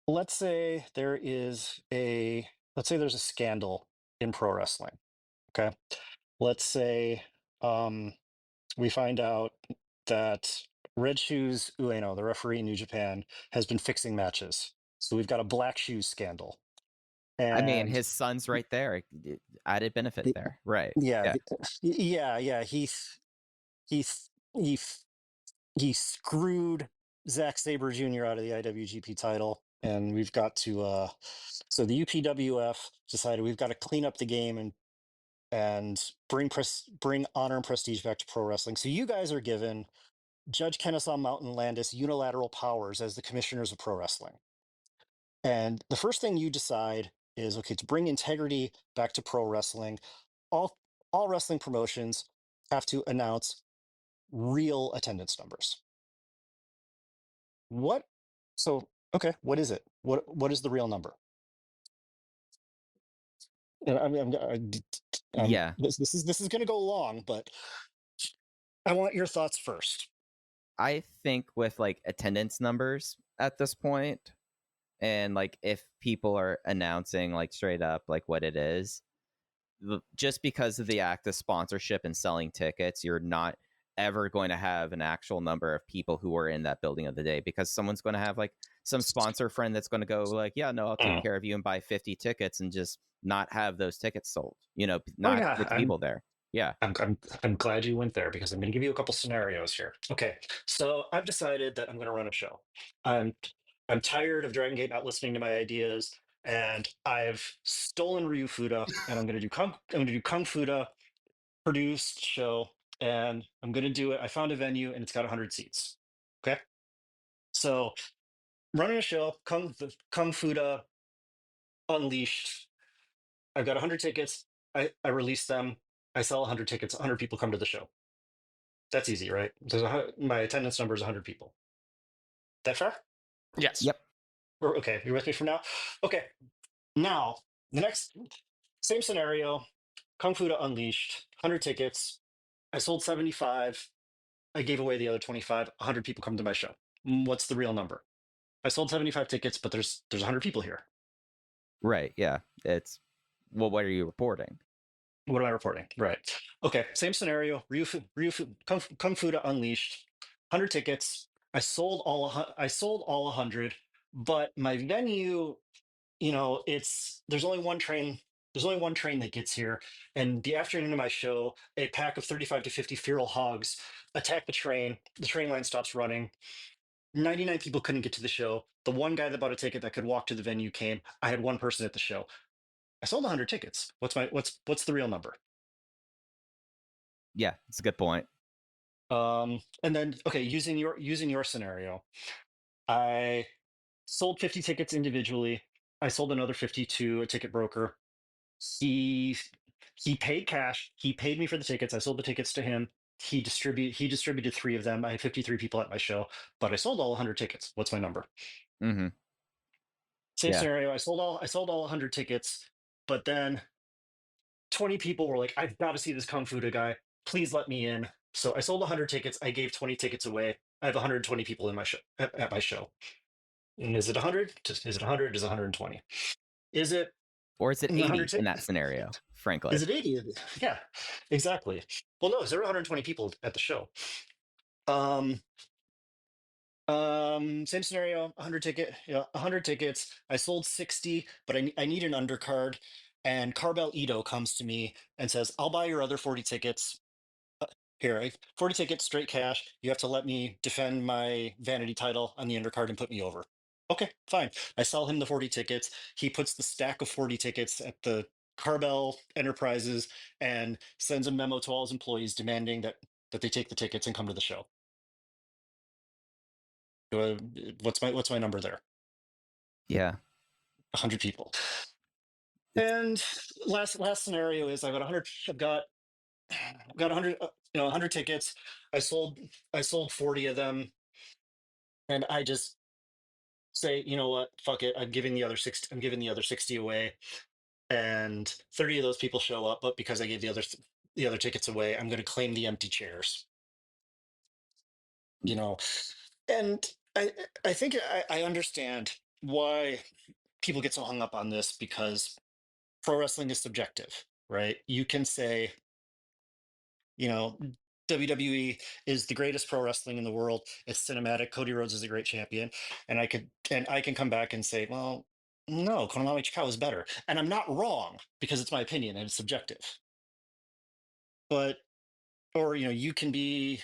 let's say there is a let's say there's a scandal in pro wrestling. Okay. Let's say um, we find out that Red Shoes Ueno, the referee in New Japan, has been fixing matches. So we've got a black shoes scandal. I mean, And his son's right there. Added benefit the, there. Right. yeah, Yeah. yeah, he's he he screwed Zack Sabre Jr. out of the IWGP title. And we've got to so the UPWF decided we've got to clean up the game and bring honor and prestige back to pro wrestling. So you guys are given Judge Kennesaw Mountain Landis unilateral powers as the commissioners of pro wrestling. And the first thing you decide is okay, to bring integrity back to pro wrestling, all all wrestling promotions have to announce real attendance numbers. What? So okay, what is it? What is the real number? And Yeah. this is going to go long, but I want your thoughts first. I think with like attendance numbers at this point, and like if people are announcing like straight up like what it is, just because of the act of sponsorship and selling tickets, you're not ever going to have an actual number of people who are in that building of the day, because someone's going to have like some sponsor friend that's going to go like, yeah, no, I'll take Mm. care of you and buy 50 tickets and just not have those tickets sold, Oh not yeah, get the people there. Yeah. I'm glad you went there because I'm going to give you a couple scenarios here. Okay, so I've decided that I'm going to run a show. I'm I'm tired of Dragon Gate not listening to my ideas, and I've stolen Ryu Fuda, and I'm going to do Kung Fuda produced show, and I'm going to do it. I found a venue, and it's got 100 seats. Okay, so running a show, Kung Fuda Unleashed. I've got 100 tickets. I release them. I sell 100 tickets. 100 people come to the show. That's easy, right? My attendance number is 100 people. That fair? Yes. Yep. Okay, you're with me for now? Okay, now, the next, same scenario, Kung Fu to Unleashed, 100 tickets. I sold 75. I gave away the other 25. 100 people come to my show. What's the real number? I sold 75 tickets, but there's 100 people here. Right. Yeah. It's, well, what are you reporting? What am I reporting? Right. Okay, same scenario. Kung Fu to Unleashed, 100 tickets. I sold all 100, but my venue, there's only one train. There's only one train that gets here, and the afternoon of my show, a pack of 35 to 50 feral hogs attack the train. The train line stops running. 99 people couldn't get to the show. The one guy that bought a ticket that could walk to the venue came. I had one person at the show. I sold 100 tickets. What's the real number? Yeah. It's a good point. And then okay, using your scenario, I sold 50 tickets individually. I sold another 50 to a ticket broker. He he paid cash. He paid me for the tickets. I sold the tickets to him. He distributed three of them. I had 53 people at my show, but I sold all 100 tickets. What's my number? Mm-hmm. Same Yeah. scenario. I sold all 100 tickets, but then 20 people were like, I've got to see this Kung Fu guy. Please let me in. So I sold 100 tickets. I gave 20 tickets away. I have 120 people in my show at my show. And is it 100? Is it 100? Is it 120? Is it Or is it 100? 80 in that scenario, frankly? Is it 80? Yeah, exactly. Well, no, there were 120 people at the show. Um, Same scenario, 100 tickets. I sold 60, but I need an undercard. And Carbell Ito comes to me and says, I'll buy your other 40 tickets. Here, 40 tickets, straight cash. You have to let me defend my vanity title on the undercard and put me over. Okay, fine. I sell him the 40 tickets. He puts the stack of 40 tickets at the Carbell Enterprises and sends a memo to all his employees demanding that they take the tickets and come to the show. Uh, what's my number there? Yeah. 100 people. It's, And last scenario is I've got 100 100 tickets. I sold 40 of them, and I just say, you know what, fuck it, I'm giving the other 60 away, and 30 of those people show up, but because I gave the other tickets away, I'm going to claim the empty chairs. you know and I think I understand why people get so hung up on this, because pro wrestling is subjective, right? You can say, you know, WWE is the greatest pro wrestling in the world. It's cinematic. Cody Rhodes is a great champion, and I can come back and say, well, no, Konami Chikao is better, and I'm not wrong because it's my opinion and it's subjective. But or you can be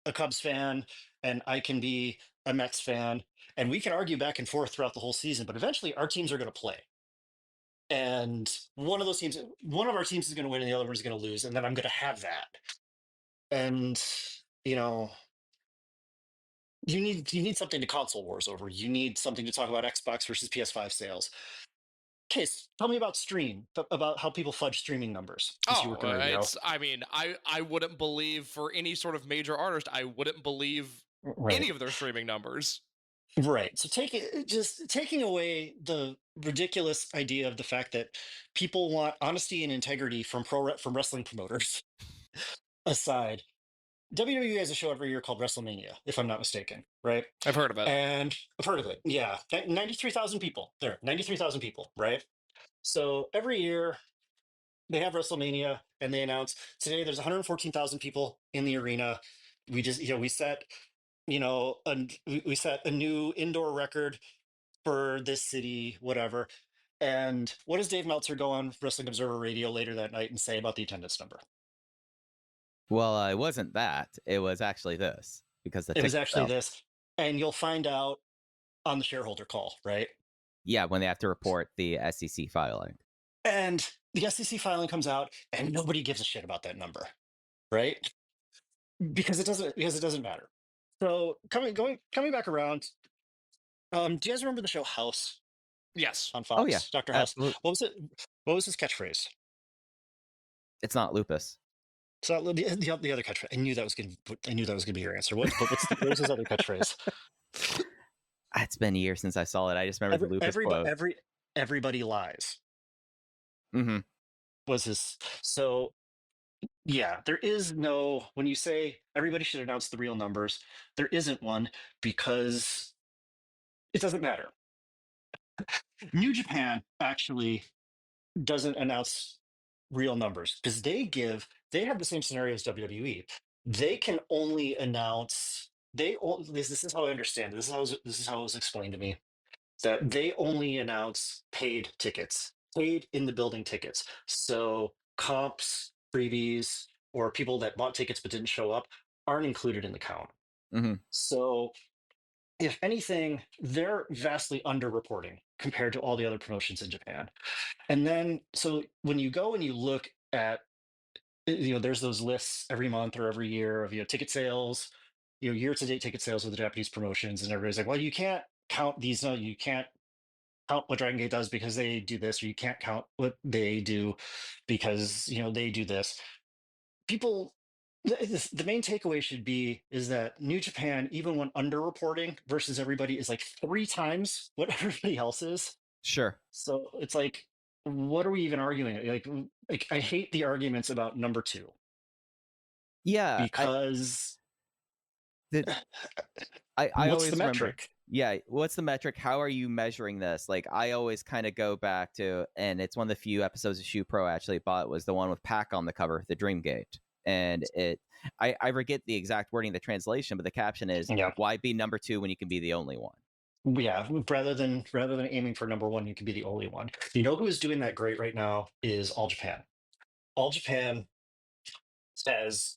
a Cubs fan and I can be a Mets fan, and we can argue back and forth throughout the whole season. But eventually, our teams are going to play, and one of our teams is going to win, and the other one is going to lose, and then I'm going to have that. And you know, you need something to console wars over. You need something to talk about Xbox versus PS5 sales. Case, tell me about about how people fudge streaming numbers, since you Oh, work in radio. I mean, I wouldn't believe for any sort of major artist, I wouldn't believe any Right. of their streaming numbers. Right. So just taking away the ridiculous idea of the fact that people want honesty and integrity from wrestling promoters aside. WWE has a show every year called WrestleMania, if I'm not mistaken, right? I've heard of it. And I've heard of it. Yeah, 93,000 people there, 93,000 people, right? So every year they have WrestleMania, and they announce today there's 114,000 people in the arena. We just we set we set a new indoor record for this city, whatever. And what does Dave Meltzer go on Wrestling Observer Radio later that night and say about the attendance number? Well, it wasn't that. It was actually this because the It was ticket actually sales. this, and you'll find out on the shareholder call, right? Yeah, when they have to report the SEC filing. And the SEC filing comes out, and nobody gives a shit about that number, right? Because it doesn't matter. So coming back around, do you guys remember the show House Yes. on Oh yeah, Fox? Dr. House. absolutely. What was it? What was his catchphrase? It's not lupus. So the other catchphrase. I knew that was gonna be your answer. What was his other catchphrase? It's been years since I saw it. I just remember the lupus quote. Everybody lies Mm-hmm. was his. So yeah, there is no, when you say everybody should announce the real numbers, there isn't one, because it doesn't matter. New Japan actually doesn't announce real numbers because they have the same scenario as WWE. They can only announce this is how I understand it. This is how it was explained to me, that they only announce paid tickets, paid in the building tickets. So comps, freebies, or people that bought tickets but didn't show up aren't included in the count. Mm-hmm. So if anything, they're vastly underreporting compared to all the other promotions in Japan. And then, so when you go and you look at, there's those lists every month or every year of, ticket sales, year to date ticket sales with the Japanese promotions. And everybody's like, well, you can't count these. No, you can't count what Dragon Gate does because they do this, or you can't count what they do because, they do this. People, the main takeaway should be is that New Japan, even when underreporting versus everybody, is like 3 times what everybody else is. Sure. So it's like, what are we even arguing? Like I hate the arguments about number two, Yeah, because I what's the always remember. metric? Yeah, what's the metric? How are you measuring this? Like, I always kind of go back to, and it's one of the few episodes of Shoe Pro I actually bought, was the one with Pac on the cover, the Dreamgate. And I forget the exact wording, the translation, but the caption is, Yeah, why be number two when you can be the only one? yeah. Rather than aiming for number one, you can be the only one. You know who is doing that great right now is All Japan. All Japan has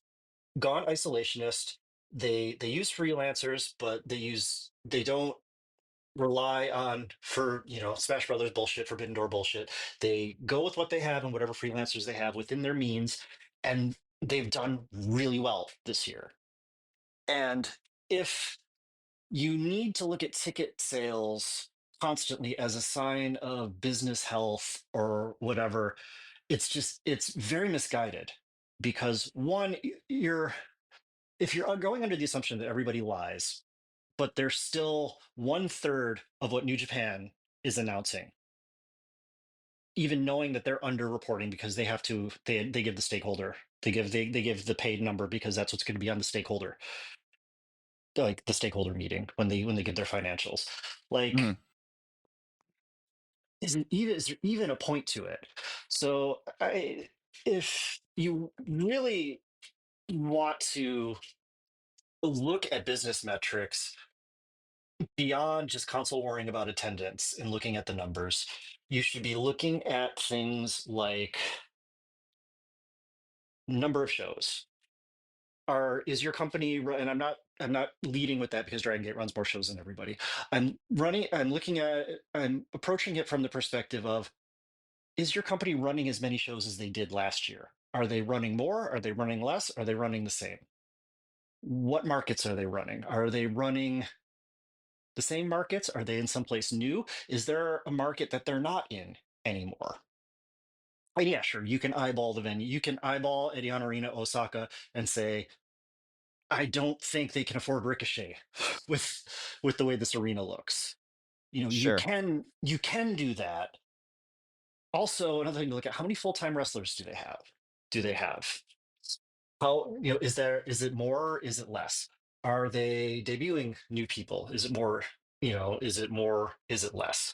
gone isolationist. They use freelancers, but they don't rely on, for Smash Brothers bullshit, Forbidden Door bullshit. They go with what they have and whatever freelancers they have within their means, and they've done really well this year. And if you need to look at ticket sales constantly as a sign of business health or whatever, it's very misguided, because one, if you're going under the assumption that everybody lies, but they're still 1/3 of what New Japan is announcing, even knowing that they're underreporting because they give the stakeholder, they give the paid number because that's what's going to be on the stakeholder, like the stakeholder meeting when they give their financials. Like, Mhm. is there even a point to it? So if you really want to look at business metrics beyond just console worrying about attendance and looking at the numbers, you should be looking at things like number of shows. Is your company and I'm not leading with that because Dragon Gate runs more shows than everybody. I'm approaching it from the perspective of, is your company running as many shows as they did last year? Are they running more? Are they running less? Are they running the same? What markets are they running? Are they running the same markets? Are they in someplace new? Is there a market that they're not in anymore? And yeah, sure, you can eyeball the venue. You can eyeball Edion Arena Osaka and say, I don't think they can afford Ricochet with the way this arena looks. You Sure. can do that. Also, another thing to look at: how many full-time wrestlers do they have? Do they have? How, is it more? Is it less? Are they debuting new people? Is it more? Is it more? Is it less?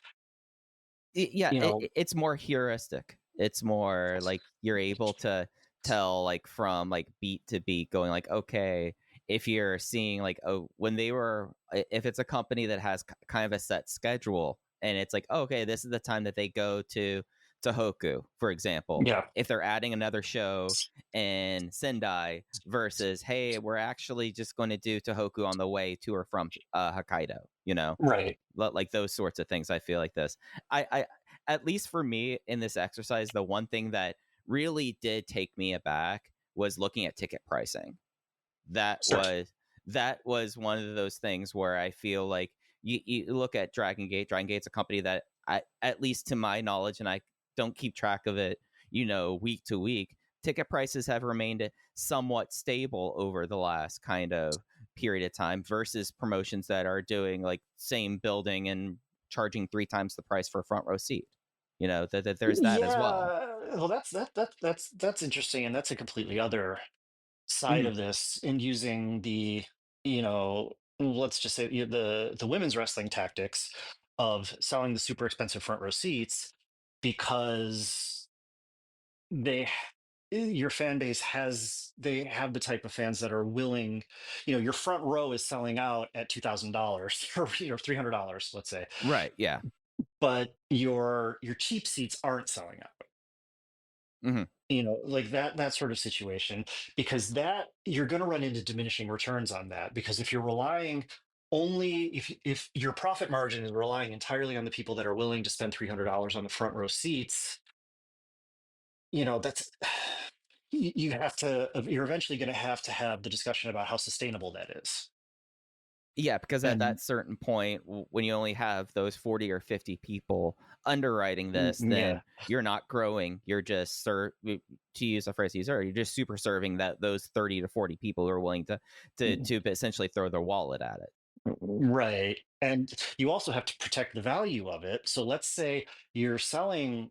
Yeah, You know, it's more heuristic. It's more like you're able to tell like from like beat to beat, going like, okay, if you're seeing like, oh, when they were, if it's a company that has kind of a set schedule, and it's like, oh, okay, this is the time that they go to Hoku, for example. yeah, If they're adding another show in Sendai versus, hey, we're actually just going to do Tohoku on the way to or from Hokkaido, right. like those sorts of things. I feel like this. I at least for me in this exercise, the one thing that really did take me aback was looking at ticket pricing. That Sure. was that was one of those things where I feel like you look at Dragon Gate. Dragon Gate's a company that at least to my knowledge, and I don't keep track of it, week to week. Ticket prices have remained somewhat stable over the last kind of period of time versus promotions that are doing like same building and charging 3 times the price for a front row seat. That there's that as well. Yeah. Well, that's interesting, and that's a completely other side Hmm. of this in using let's just say, the women's wrestling tactics of selling the super expensive front row seats, because they your fan base they have the type of fans that are willing. Your front row is selling out at $2,000 or $300, let's say, Right. Yeah. but your cheap seats aren't selling out. Hmm. Like that sort of situation, because that you're going to run into diminishing returns on that, because if you're relying only if your profit margin is relying entirely on the people that are willing to spend $300 on the front row seats, that's you're eventually going to have the discussion about how sustainable that is. Yeah, because at And that certain point, when you only have those 40 or 50 people underwriting this, yeah. then you're not growing. You're just to use a phrase you used earlier, you're just super serving those 30 to 40 people who are willing to essentially throw their wallet at it. Right. And you also have to protect the value of it. So let's say you're selling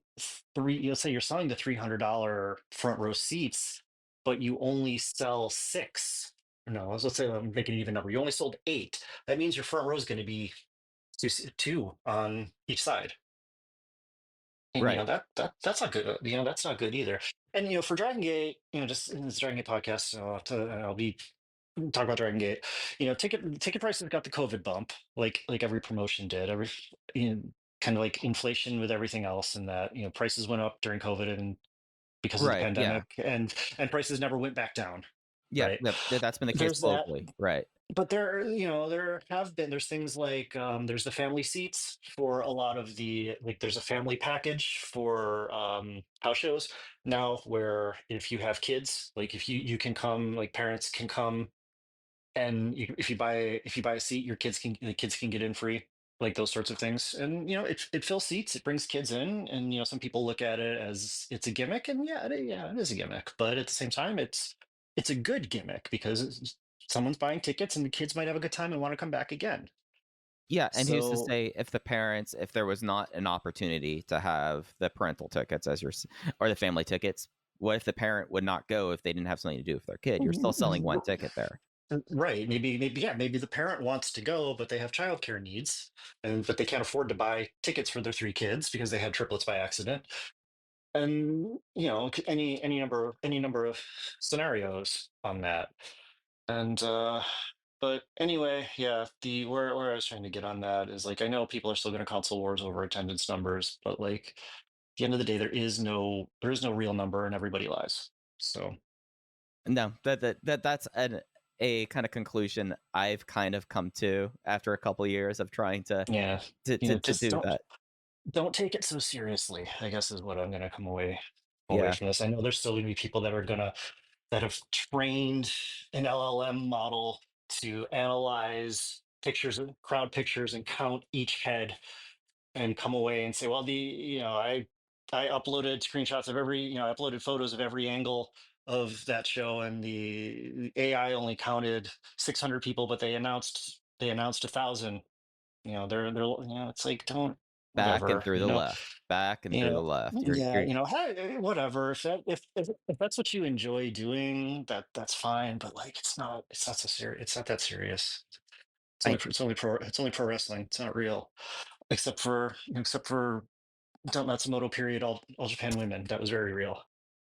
the $300 front row seats, but you only sell six. No, let's say I'm making an even number. You only sold eight. That means your front row is going to be two on each side. And Right. that's not good. That's not good either. And for Dragon Gate, just in this Dragon Gate podcast, so I'll be talk about Dragon Gate. Ticket prices got the COVID bump, like every promotion did. Kind of like inflation with everything else, and that prices went up during COVID and because of the Right. Yeah. pandemic, and prices never went back down. Yeah. Right? That's been the case There's that. globally. Right. But there's things like, there's the family seats for a lot of there's a family package for house shows now, where if you have kids, like if you can come, like parents can come, and if you buy a seat, the kids can get in free, like those sorts of things. And it fills seats, it brings kids in, and some people look at it as it's a gimmick, and yeah, it is a gimmick, but at the same time, it's a good gimmick, because someone's buying tickets and the kids might have a good time and want to come back again. Yeah. And who's to So say if there was not an opportunity to have the parental tickets or the family tickets, what if the parent would not go if they didn't have something to do with their kid? You're still selling one ticket there. Right. Maybe the parent wants to go, but they have childcare needs, and but they can't afford to buy tickets for their three kids because they had triplets by accident. And any number of scenarios on that. And but anyway, yeah, the where I was trying to get on that is like I know people are still going to console wars over attendance numbers, but like at the end of the day, there is no real number, and everybody lies. So No, that's a kind of conclusion I've kind of come to after a couple years of trying to yeah, to just do that. don't take it so seriously, I guess is what I'm going to come away Yeah, from this. I know there's still going to be people that have trained an LLM model to analyze crowd pictures, and count each head, and come away and say, well, I uploaded screenshots of I uploaded photos of every angle of that show, and the AI only counted 600 people, but they announced 1,000. It's like, don't, back and whatever, through the left, back and through the left. yeah, You're hey, whatever. If that's what you enjoy doing, that's fine. But like, it's not so serious. It's not that serious. I It's only pro wrestling. It's not real, except for Matsumoto period all Japan women. That was very real.